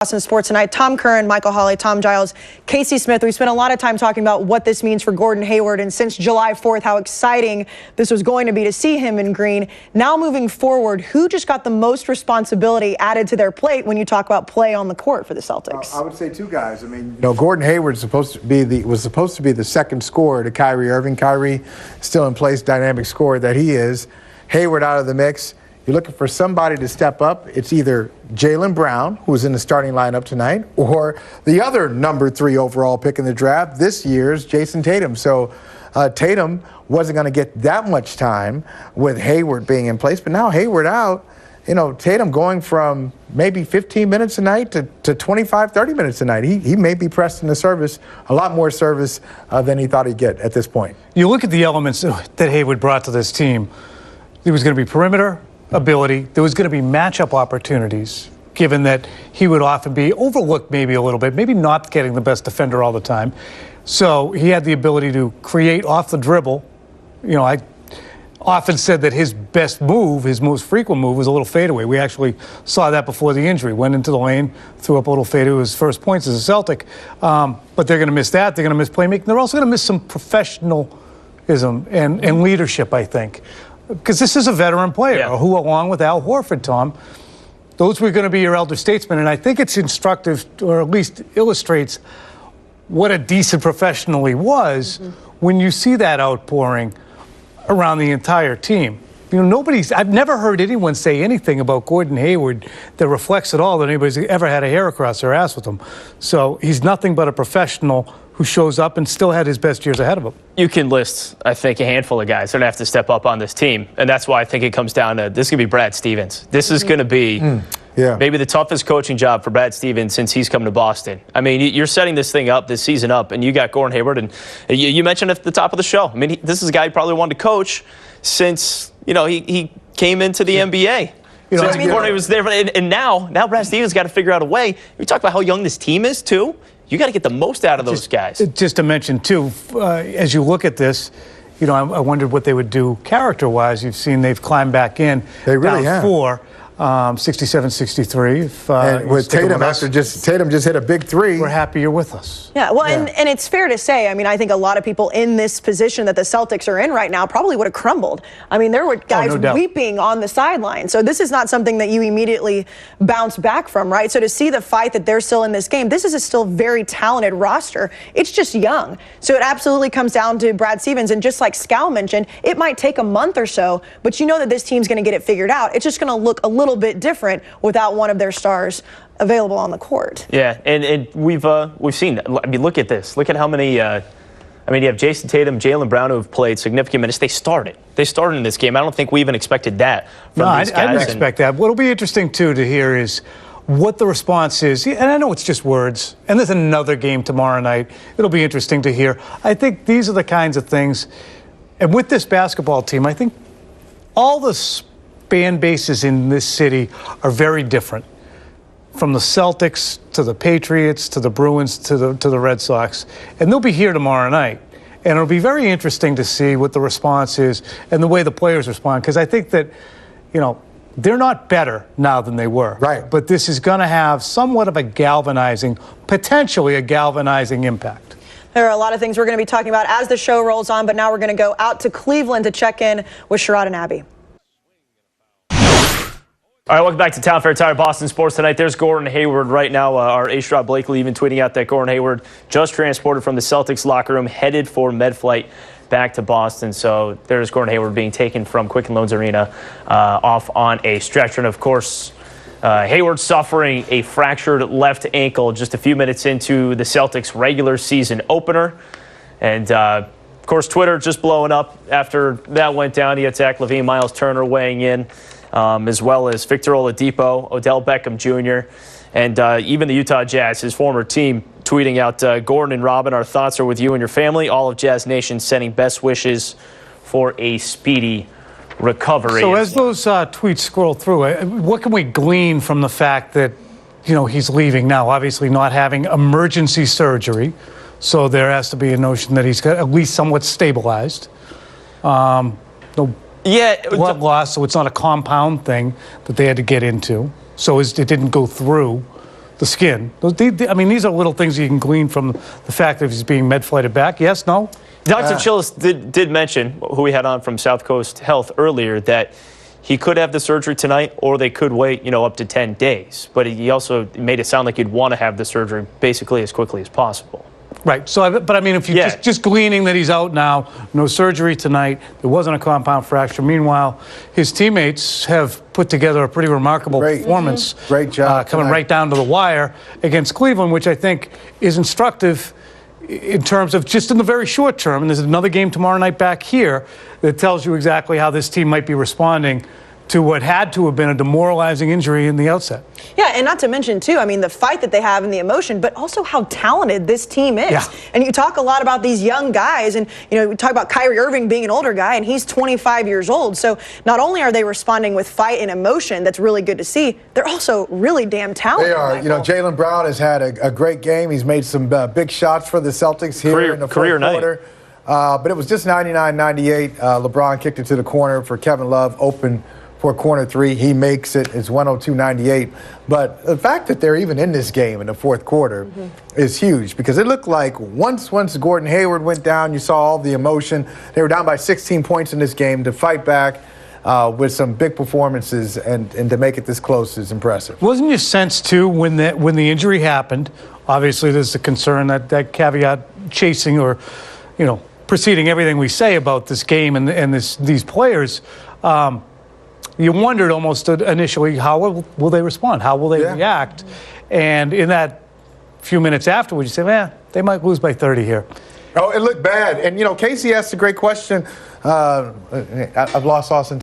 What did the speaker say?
Boston Sports Tonight. Tom Curran, Michael Hawley, Tom Giles, Casey Smith. We spent a lot of time talking about what this means for Gordon Hayward, and since July 4th, how exciting this was going to be to see him in green. Now moving forward, who just got the most responsibility added to their plate when you talk about play on the court for the Celtics? I would say two guys. I mean, Gordon Hayward was supposed to be the second scorer to Kyrie Irving. Kyrie still in place, dynamic scorer that he is. Hayward out of the mix. You're looking for somebody to step up. It's either Jaylen Brown, who's in the starting lineup tonight, or the other number 3 overall pick in the draft this year's Jason Tatum. So Tatum wasn't going to get that much time with Hayward being in place, but now Hayward out. Tatum going from maybe 15 minutes a night to 25, 30 minutes a night. He may be pressed into service, a lot more service than he thought he'd get at this point. You look at the elements that Hayward brought to this team. There was going to be perimeter ability. There was going to be matchup opportunities, given that he would often be overlooked maybe a little bit, maybe not getting the best defender all the time. So he had the ability to create off the dribble. I often said that his best move, his most frequent move, was a little fadeaway. We actually saw that before the injury. Went into the lane, threw up a little fadeaway, his first points as a Celtic. But they're going to miss that. They're going to miss playmaking. They're also going to miss some professionalism and leadership, I think. Because this is a veteran player who, along with Al Horford, Tom, those were going to be your elder statesmen. And I think it's instructive, or at least illustrates what a decent professional he was when you see that outpouring around the entire team. I've never heard anyone say anything about Gordon Hayward that reflects at all that anybody's ever had a hair across their ass with him. So he's nothing but a professional who shows up and still had his best years ahead of him. You can list, I think, a handful of guys that have to step up on this team. And that's why I think it comes down to this is going to be Brad Stevens. This is going to be maybe the toughest coaching job for Brad Stevens since he's come to Boston. I mean, you're setting this season up, and you got Gordon Hayward. And you mentioned at the top of the show, I mean, this is a guy you probably wanted to coach since, he came into the NBA. Since Gordon was there. And now Brad Stevens got to figure out a way. We talk about how young this team is, too. You got to get the most out of those guys. Just to mention, too, as you look at this, I wondered what they would do character-wise. You've seen they've climbed back in. They really have. 4, 67-63. And with Tatum, Tatum just hit a big 3. We're happy you're with us. Yeah, well, and it's fair to say, I mean, I think a lot of people in this position that the Celtics are in right now probably would have crumbled. I mean, there were guys weeping on the sideline. So this is not something that you immediately bounce back from, right? So to see the fight that they're still in this game, this is a still very talented roster. It's just young. So it absolutely comes down to Brad Stevens. And just like Scal mentioned, it might take a month or so, but you know that this team's going to get it figured out. It's just going to look a little bit different without one of their stars available on the court. Yeah, and we've seen. I mean, look at this. Look at how many. You have Jason Tatum, Jaylen Brown, who have played significant minutes. They started in this game. I don't think we even expected that from these guys. I didn't expect that. What'll be interesting too to hear is what the response is. And I know it's just words. And there's another game tomorrow night. It'll be interesting to hear. I think these are the kinds of things. And with this basketball team, I think all the fan bases in this city are very different, from the Celtics to the Patriots to the Bruins to the Red Sox, and they'll be here tomorrow night, and it'll be very interesting to see what the response is and the way the players respond, because I think that they're not better now than they were, right? But this is going to have somewhat of potentially a galvanizing impact. There are a lot of things we're going to be talking about as the show rolls on, but now we're going to go out to Cleveland to check in with Sherrod and Abby. All right, welcome back to Town Fair Tire Boston Sports Tonight. There's Gordon Hayward right now. Our A-Shrod Blakely even tweeting out that Gordon Hayward just transported from the Celtics locker room, headed for med-flight back to Boston. So there's Gordon Hayward being taken from Quicken Loans Arena off on a stretcher. And, of course, Hayward suffering a fractured left ankle just a few minutes into the Celtics regular season opener. And, of course, Twitter just blowing up after that went down. You had Zach LaVine, Miles Turner weighing in. As well as Victor Oladipo, Odell Beckham Jr., and even the Utah Jazz, his former team, tweeting out, Gordon and Robin, our thoughts are with you and your family. All of Jazz Nation sending best wishes for a speedy recovery. So as those tweets scroll through, what can we glean from the fact that, he's leaving now, obviously not having emergency surgery, so there has to be a notion that he's got at least somewhat stabilized. Blood loss, so it's not a compound thing that they had to get into. So it didn't go through. the skin. I mean, these are little things you can glean from the fact that he's being med-flighted back. Yes, no? Dr. Chillis did mention, who we had on from South Coast Health earlier, that he could have the surgery tonight, or they could wait, up to 10 days. But he also made it sound like he'd want to have the surgery basically as quickly as possible. Right. So, but I mean, if you just gleaning that he's out now, no surgery tonight, there wasn't a compound fracture. Meanwhile, his teammates have put together a pretty remarkable performance. Great job. Coming right down to the wire against Cleveland, which I think is instructive in terms of just in the very short term. And there's another game tomorrow night back here that tells you exactly how this team might be responding to what had to have been a demoralizing injury in the outset. Yeah, and not to mention, too, I mean, the fight that they have and the emotion, but also how talented this team is. Yeah. And you talk a lot about these young guys, and, we talk about Kyrie Irving being an older guy, and he's 25 years old. So not only are they responding with fight and emotion, that's really good to see, they're also really damn talented. They are. Jaylen Brown has had a great game. He's made some big shots for the Celtics here in the fourth quarter. But it was just 99-98. LeBron kicked it to the corner for Kevin Love, open for corner three. He makes it. It's 102-98. But the fact that they're even in this game in the fourth quarter is huge, because it looked like once Gordon Hayward went down, you saw all the emotion. They were down by 16 points in this game. To fight back with some big performances and to make it this close is impressive. Wasn't your sense, too, when the injury happened, obviously there's the concern that caveat chasing or, preceding everything we say about this game and these players, you wondered almost initially, how will they respond? How will they react? And in that few minutes afterwards, you say, man, they might lose by 30 here. Oh, it looked bad. And, Casey asked a great question. I've lost Austin.